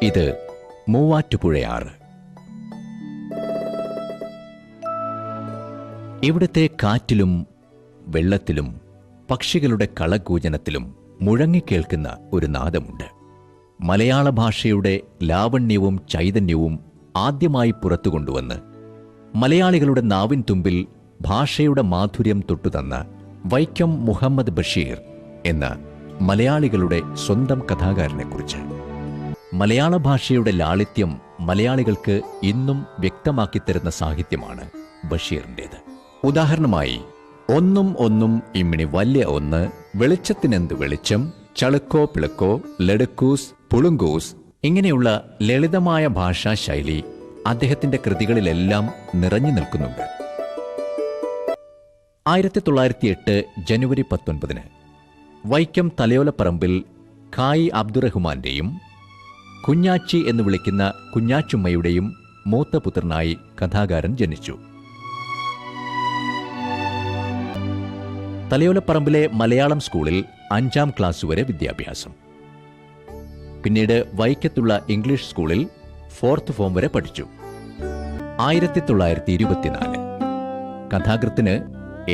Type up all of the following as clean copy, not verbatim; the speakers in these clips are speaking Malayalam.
ഇത് മൂവാറ്റുപുഴയാറ്. ഇവിടുത്തെ കാറ്റിലും വെള്ളത്തിലും പക്ഷികളുടെ കളകൂജനത്തിലും മുഴങ്ങിക്കേൾക്കുന്ന ഒരു നാദമുണ്ട്. മലയാള ഭാഷയുടെ ലാവണ്യവും ചൈതന്യവും ആദ്യമായി പുറത്തു കൊണ്ടുവന്ന് മലയാളികളുടെ നാവിൻ തുമ്പിൽ ഭാഷയുടെ മാധുര്യം തൊട്ടുതന്ന വൈക്കം മുഹമ്മദ് ബഷീർ എന്ന മലയാളികളുടെ സ്വന്തം കഥാകാരനെക്കുറിച്ച്. മലയാള ഭാഷയുടെ ലാളിത്യം മലയാളികൾക്ക് ഇന്നും വ്യക്തമാക്കിത്തരുന്ന സാഹിത്യമാണ് ബഷീറിൻ്റേത്. ഉദാഹരണമായി, ഒന്നും ഒന്നും ഇമ്മിണി വല്യ ഒന്ന്, വെളിച്ചത്തിനെന്ത് വെളിച്ചം, ചളുക്കോ പിളുക്കോ, ലെടുക്കൂസ് പുളുങ്കൂസ് ഇങ്ങനെയുള്ള ലളിതമായ ഭാഷാ ശൈലി അദ്ദേഹത്തിന്റെ കൃതികളിലെല്ലാം നിറഞ്ഞു നിൽക്കുന്നുണ്ട്. 1908 ജനുവരി 19 വൈക്കം തലയോലപ്പറമ്പിൽ ഖായി അബ്ദുറഹ്മാന്റെയും കുഞ്ഞാച്ചി എന്ന് വിളിക്കുന്ന കുഞ്ഞാച്ചുമ്മയുടെയും മൂത്ത പുത്രനായി കഥാകാരൻ ജനിച്ചു. തലയോലപ്പറമ്പിലെ മലയാളം സ്കൂളിൽ 5ാം ക്ലാസ് വരെ വിദ്യാഭ്യാസം. പിന്നീട് വൈക്കത്തുള്ള ഇംഗ്ലീഷ് സ്കൂളിൽ 4th ഫോം വരെ പഠിച്ചു. 1924 കഥാകൃത്തിന്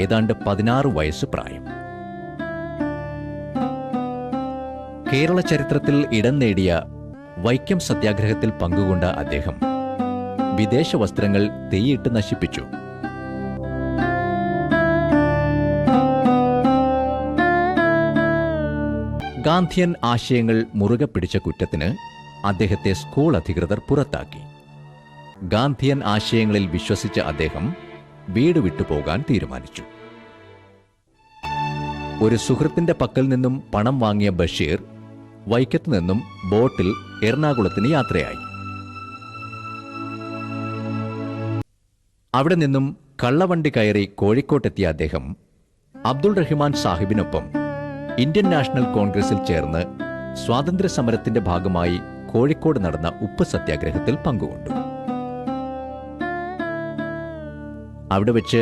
ഏതാണ്ട് 16 വയസ്സ് പ്രായം. കേരള ചരിത്രത്തിൽ ഇടം നേടിയ വൈക്കം സത്യാഗ്രഹത്തിൽ പങ്കുകൊണ്ട അദ്ദേഹം വിദേശ വസ്ത്രങ്ങൾ തീയിട്ട് നശിപ്പിച്ചു. ഗാന്ധിയൻ ആശയങ്ങൾ മുറുകെ പിടിച്ച കുറ്റത്തിന് അദ്ദേഹത്തെ സ്കൂൾ അധികൃതർ പുറത്താക്കി. ഗാന്ധിയൻ ആശയങ്ങളിൽ വിശ്വസിച്ച അദ്ദേഹം വീട് വിട്ടുപോകാൻ തീരുമാനിച്ചു. ഒരു സുഹൃത്തിന്റെ പക്കൽ നിന്നും പണം വാങ്ങിയ ബഷീർ വൈക്കത്തു നിന്നും ബോട്ടിൽ എറണാകുളത്തിന് യാത്രയായി. അവിടെ നിന്നും കള്ളവണ്ടി കയറി കോഴിക്കോട്ടെത്തിയ അദ്ദേഹം അബ്ദുൾ റഹ്മാൻ സാഹിബിനൊപ്പം ഇന്ത്യൻ നാഷണൽ കോൺഗ്രസിൽ ചേർന്ന് സ്വാതന്ത്ര്യ സമരത്തിന്റെ ഭാഗമായി കോഴിക്കോട് നടന്ന ഉപ്പ് സത്യാഗ്രഹത്തിൽ പങ്കുകൊണ്ടു. അവിടെ വെച്ച്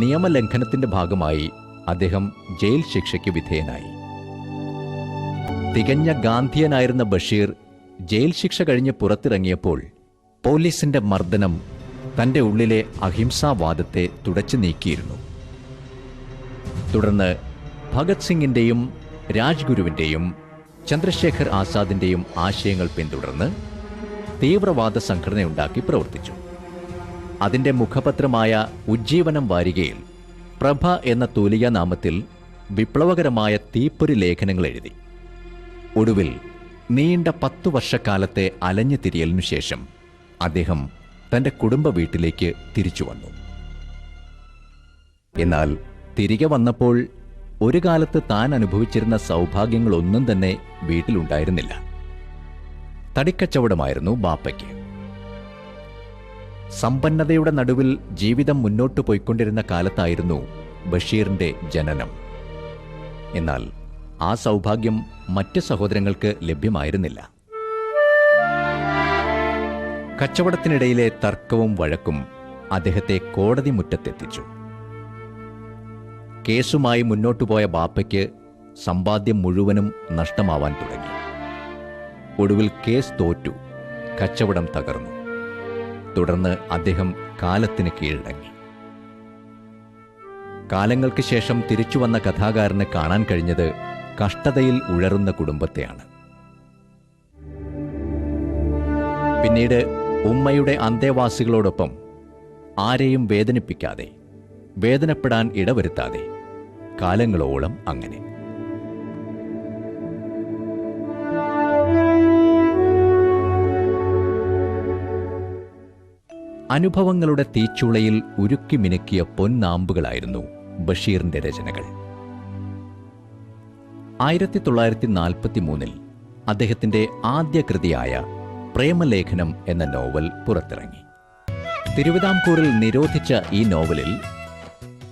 നിയമലംഘനത്തിന്റെ ഭാഗമായി അദ്ദേഹം ജയിൽ ശിക്ഷയ്ക്ക് വിധേയനായി. തികഞ്ഞ ഗാന്ധിയനായിരുന്ന ബഷീർ ജയിൽ ശിക്ഷ കഴിഞ്ഞ് പുറത്തിറങ്ങിയപ്പോൾ പോലീസിന്റെ മർദ്ദനം തന്റെ ഉള്ളിലെ അഹിംസാവാദത്തെ തുടച്ചു നീക്കിയിരുന്നു. തുടർന്ന് ഭഗത് സിംഗിന്റെയും രാജ്ഗുരുവിന്റെയും ചന്ദ്രശേഖർ ആസാദിന്റെയും ആശയങ്ങൾ പിന്തുടർന്ന് തീവ്രവാദ സംഘടനയുണ്ടാക്കി പ്രവർത്തിച്ചു. അതിന്റെ മുഖപത്രമായ ഉജ്ജീവനം വാരികയിൽ പ്രഭ എന്ന തൂലിക നാമത്തിൽ വിപ്ലവകരമായ തീപ്പൊരി ലേഖനങ്ങൾ എഴുതി. ഒടുവിൽ നീണ്ട 10 വർഷക്കാലത്തെ അലഞ്ഞു തിരിയലിനു ശേഷം അദ്ദേഹം തന്റെ കുടുംബ വീട്ടിലേക്ക് തിരിച്ചു വന്നു. എന്നാൽ തിരികെ വന്നപ്പോൾ ഒരു കാലത്ത് താൻ അനുഭവിച്ചിരുന്ന സൗഭാഗ്യങ്ങളൊന്നും തന്നെ വീട്ടിലുണ്ടായിരുന്നില്ല. തടിക്കച്ചവടമായിരുന്നു ബാപ്പയ്ക്ക്. സമ്പന്നതയുടെ നടുവിൽ ജീവിതം മുന്നോട്ടു പോയിക്കൊണ്ടിരുന്ന കാലത്തായിരുന്നു ബഷീറിന്റെ ജനനം. എന്നാൽ ആ സൗഭാഗ്യം മറ്റ് സഹോദരങ്ങൾക്ക് ലഭ്യമായിരുന്നില്ല. കച്ചവടത്തിനിടയിലെ തർക്കവും വഴക്കും അദ്ദേഹത്തെ കോടതി മുറ്റത്തെത്തിച്ചു. കേസുമായി മുന്നോട്ടുപോയ ബാപ്പയ്ക്ക് സമ്പാദ്യം മുഴുവനും നഷ്ടമാവാൻ തുടങ്ങി. ഒടുവിൽ കേസ് തോറ്റു, കച്ചവടം തകർന്നു. തുടർന്ന് അദ്ദേഹം കാലത്തിന് കീഴടങ്ങി. കാലങ്ങൾക്ക് ശേഷം തിരിച്ചുവന്ന കഥാകാരന് കാണാൻ കഴിഞ്ഞത് കഷ്ടതയിൽ ഉഴറുന്ന കുടുംബത്തെയാണ്. പിന്നീട് ഉമ്മയുടെ അന്തേവാസികളോടൊപ്പം ആരെയും വേദനിപ്പിക്കാതെ, വേദനപ്പെടാൻ ഇടവരുത്താതെ കാലങ്ങളോളം അങ്ങനെ. അനുഭവങ്ങളുടെ തീച്ചുളയിൽ ഉരുക്കി മിനുക്കിയ പൊന്നാമ്പുകളായിരുന്നു ബഷീറിന്റെ രചനകൾ. 1943 അദ്ദേഹത്തിന്റെ ആദ്യ കൃതിയായ പ്രേമലേഖനം എന്ന നോവൽ പുറത്തിറങ്ങി. തിരുവിതാംകൂറിൽ നിരോധിച്ച ഈ നോവലിൽ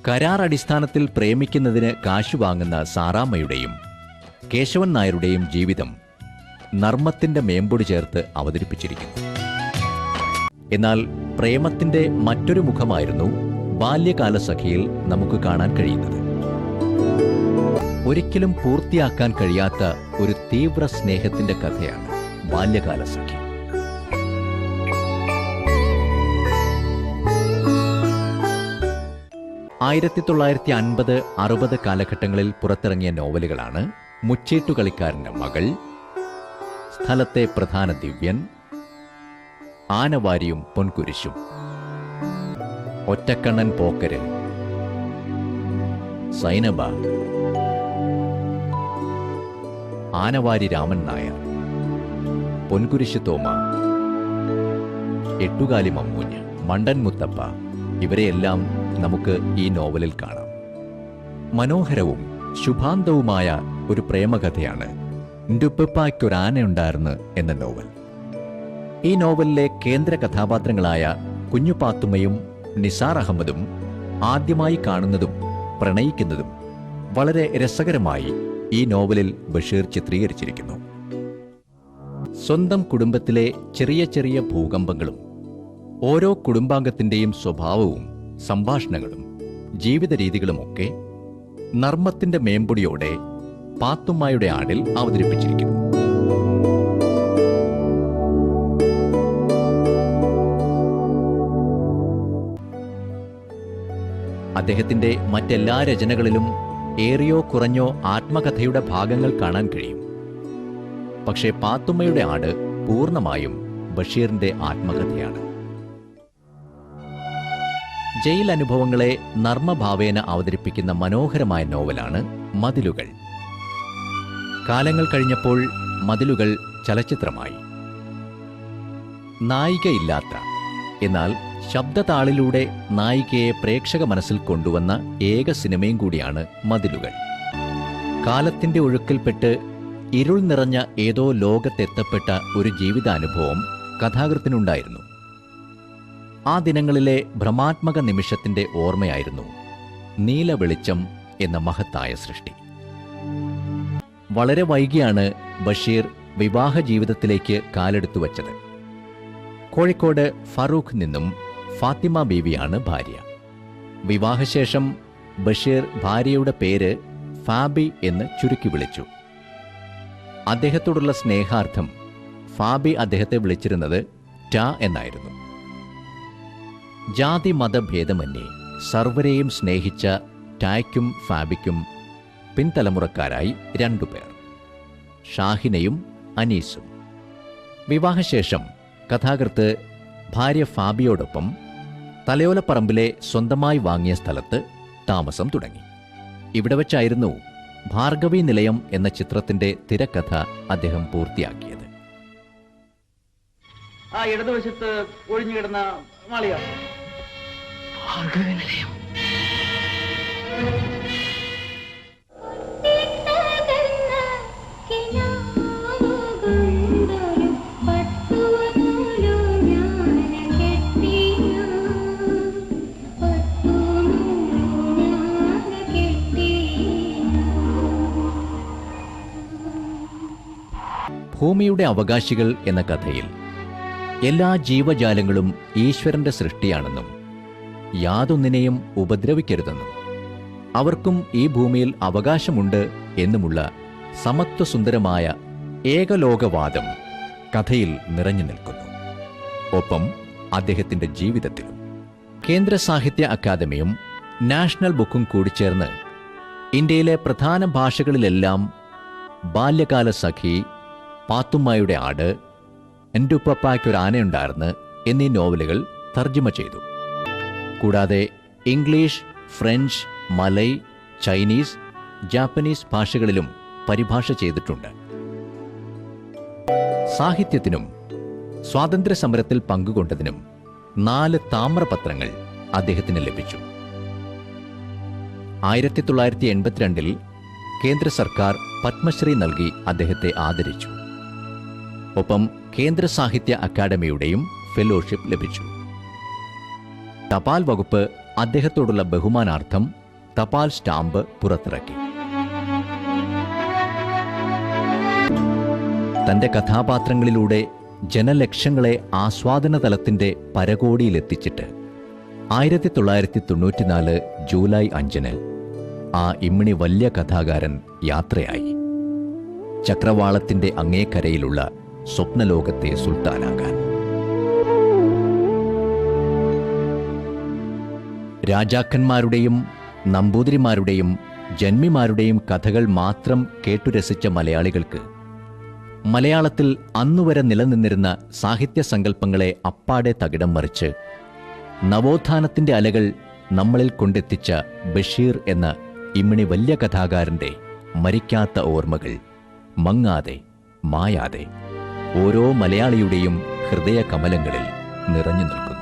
കരാർ അടിസ്ഥാനത്തിൽ പ്രേമിക്കുന്നതിന് കാശു വാങ്ങുന്ന സാറാമ്മയുടെയും കേശവൻ നായരുടെയും ജീവിതം നർമ്മത്തിന്റെ മേമ്പൊടി ചേർത്ത് അവതരിപ്പിച്ചിരിക്കുന്നു. എന്നാൽ പ്രേമത്തിന്റെ മറ്റൊരു മുഖമായിരുന്നു ബാല്യകാലസഖിയിൽ നമുക്ക് കാണാൻ കഴിയുന്നത്. ഒരിക്കലും പൂർത്തിയാക്കാൻ കഴിയാത്ത ഒരു തീവ്ര സ്നേഹത്തിന്റെ കഥയാണ് ബാല്യകാലസഖി. 1950-60 കാലഘട്ടങ്ങളിൽ പുറത്തിറങ്ങിയ നോവലുകളാണ് മുച്ചീട്ടുകളിക്കാരന്റെ മകൾ, സ്ഥലത്തെ പ്രധാന ദിവ്യൻ, ആനവാരിയും പൊൻകുരിശും, ഒറ്റക്കണ്ണൻ പോക്കര്, സൈനബ, ആനവാരി രാമൻ നായർ, പൊൻകുരിശ് തോമ, എട്ടുകാലി മമ്മൂഞ്ഞ്, മണ്ടൻ മുത്തപ്പ, ഇവരെയെല്ലാം നമുക്ക് ഈ നോവലിൽ കാണാം. മനോഹരവും ശുഭാന്തവുമായ ഒരു പ്രേമകഥയാണ് ന്റുപ്പപ്പായ്ക്കൊരാനയുണ്ടായിരുന്നു എന്ന നോവൽ. ഈ നോവലിലെ കേന്ദ്ര കഥാപാത്രങ്ങളായ കുഞ്ഞുപാത്തുമ്മയും നിസാർ അഹമ്മദും ആദ്യമായി കാണുന്നതും പ്രണയിക്കുന്നതും വളരെ രസകരമായി ഈ നോവലിൽ ബഷീർ ചിത്രീകരിച്ചിരിക്കുന്നു. സ്വന്തം കുടുംബത്തിലെ ചെറിയ ചെറിയ ഭൂകമ്പങ്ങളും ഓരോ കുടുംബാംഗത്തിന്റെയും സ്വഭാവവും സംഭാഷണങ്ങളും ജീവിത രീതികളുമൊക്കെ നർമ്മത്തിന്റെ മേമ്പൊടിയോടെ പാത്തുമ്മായുടെ ആടിൽ അവതരിപ്പിച്ചിരിക്കുന്നു. അദ്ദേഹത്തിന്റെ മറ്റെല്ലാ രചനകളിലും ഏറിയോ കുറഞ്ഞോ ആത്മകഥയുടെ ഭാഗങ്ങൾ കാണാൻ കഴിയും. പക്ഷേ പാത്തുമ്മയുടെ ആട് പൂർണ്ണമായും ബഷീറിന്റെ ആത്മകഥയാണ്. ജയിൽ അനുഭവങ്ങളെ നർമ്മഭാവേന അവതരിപ്പിക്കുന്ന മനോഹരമായ നോവലാണ് മതിലുകൾ. കാലങ്ങൾ കഴിഞ്ഞപ്പോൾ മതിലുകൾ ചലച്ചിത്രമായി. നായികയില്ലാത്ത, എന്നാൽ ശബ്ദതാളിലൂടെ നായികയെ പ്രേക്ഷക മനസ്സിൽ കൊണ്ടുവന്ന ഏക സിനിമയും കൂടിയാണ് മതിലുകൾ. കാലത്തിന്റെ ഒഴുക്കിൽപ്പെട്ട് ഇരുൾ നിറഞ്ഞ ഏതോ ലോകത്തെത്തപ്പെട്ട ഒരു ജീവിതാനുഭവം കഥാകൃത്തിനുണ്ടായിരുന്നു. ആ ദിനങ്ങളിലെ ഭ്രമാത്മക നിമിഷത്തിന്റെ ഓർമ്മയായിരുന്നു നീല വെളിച്ചം എന്ന മഹത്തായ സൃഷ്ടി. വളരെ വൈകിയാണ് ബഷീർ വിവാഹ ജീവിതത്തിലേക്ക് കാലെടുത്തു വച്ചത്. കോഴിക്കോട് ഫറൂഖ് നിന്നും ഫാത്തിമ ബീവിയാണ് ഭാര്യ. വിവാഹശേഷം ബഷീർ ഭാര്യയുടെ പേര് ഫാബി എന്ന് ചുരുക്കി വിളിച്ചു. അദ്ദേഹത്തോടുള്ള സ്നേഹാർത്ഥം ഫാബി അദ്ദേഹത്തെ വിളിച്ചിരുന്നത് ടാ എന്നായിരുന്നു. ജാതി മതഭേദമന്യേ സർവരെയും സ്നേഹിച്ച ടായ്ക്കും ഫാബിക്കും പിൻതലമുറക്കാരായി 2 പേർ, ഷാഹിനയും അനീസും. വിവാഹശേഷം കഥാകൃത്ത് ഭാര്യ ഫാബിയോടൊപ്പം തലയോലപ്പറമ്പിലെ സ്വന്തമായി വാങ്ങിയ സ്ഥലത്ത് താമസം തുടങ്ങി. ഇവിടെ വച്ചായിരുന്നു ഭാർഗവി നിലയം എന്ന ചിത്രത്തിന്റെ തിരക്കഥ അദ്ദേഹം പൂർത്തിയാക്കിയത്. ആ ഇടതുവശത്ത് ഒഴിഞ്ഞുകിടന്ന മാളിക ഭാർഗവി നിലയം. ഭൂമിയുടെ അവകാശികൾ എന്ന കഥയിൽ എല്ലാ ജീവജാലങ്ങളും ഈശ്വരന്റെ സൃഷ്ടിയാണെന്നും യാതൊന്നിനെയും ഉപദ്രവിക്കരുതെന്നും അവർക്കും ഈ ഭൂമിയിൽ അവകാശമുണ്ട് എന്നുമുള്ള സമത്വസുന്ദരമായ ഏകലോകവാദം കഥയിൽ നിറഞ്ഞു നിൽക്കുന്നു. ഒപ്പം അദ്ദേഹത്തിന്റെ ജീവിതത്തിലും. കേന്ദ്ര സാഹിത്യ അക്കാദമിയും നാഷണൽ ബുക്കും കൂടിച്ചേർന്ന് ഇന്ത്യയിലെ പ്രധാന ഭാഷകളിലെല്ലാം ബാല്യകാല സഖി, പാത്തുമ്മായുടെ ആട്, എന്റുപ്പപ്പായ്ക്കൊരാനയുണ്ടായിരുന്നു എന്നീ നോവലുകൾ തർജ്ജമ ചെയ്തു. കൂടാതെ English, French, Malay, Chinese, Japanese ഭാഷകളിലും പരിഭാഷ ചെയ്തിട്ടുണ്ട്. സാഹിത്യത്തിനും സ്വാതന്ത്ര്യ സമരത്തിൽ പങ്കുകൊണ്ടതിനും 4 താമ്രപത്രങ്ങൾ അദ്ദേഹത്തിന് ലഭിച്ചു. 1982 കേന്ദ്ര സർക്കാർ പത്മശ്രീ നൽകി അദ്ദേഹത്തെ ആദരിച്ചു. ഒപ്പം കേന്ദ്ര സാഹിത്യ അക്കാദമിയുടെയും ഫെലോഷിപ്പ് ലഭിച്ചു. തപാൽ വകുപ്പ് അദ്ദേഹത്തോടുള്ള ബഹുമാനാർത്ഥം തപാൽ സ്റ്റാമ്പ് പുറത്തിറക്കി. തന്റെ കഥാപാത്രങ്ങളിലൂടെ ജനലക്ഷങ്ങളെ ആസ്വാദന തലത്തിന്റെ പരകോടിയിലെത്തിച്ചിട്ട് 1994 ജൂലൈ 5 ആ ഇമ്മിണി വല്യ കഥാകാരൻ യാത്രയായി, ചക്രവാളത്തിന്റെ അങ്ങേക്കരയിലുള്ള സ്വപ്നലോകത്തെ സുൽത്താനാകാൻ. രാജാക്കന്മാരുടെയും നമ്പൂതിരിമാരുടെയും ജന്മിമാരുടെയും കഥകൾ മാത്രം കേട്ടുരസിച്ച മലയാളികൾക്ക് മലയാളത്തിൽ അന്നുവരെ നിലനിന്നിരുന്ന സാഹിത്യ സങ്കല്പങ്ങളെ അപ്പാടെ തകിടം മറിച്ച് നവോത്ഥാനത്തിന്റെ അലകൾ നമ്മളിൽ കൊണ്ടെത്തിച്ച ബഷീർ എന്ന ഇമ്മിണി വലിയ കഥാകാരന്റെ മരിക്കാത്ത ഓർമ്മകൾ മങ്ങാതെ മായാതെ ഓരോ മലയാളിയുടെയും ഹൃദയ കമലങ്ങളിൽ നിറഞ്ഞു നിൽക്കുന്നു.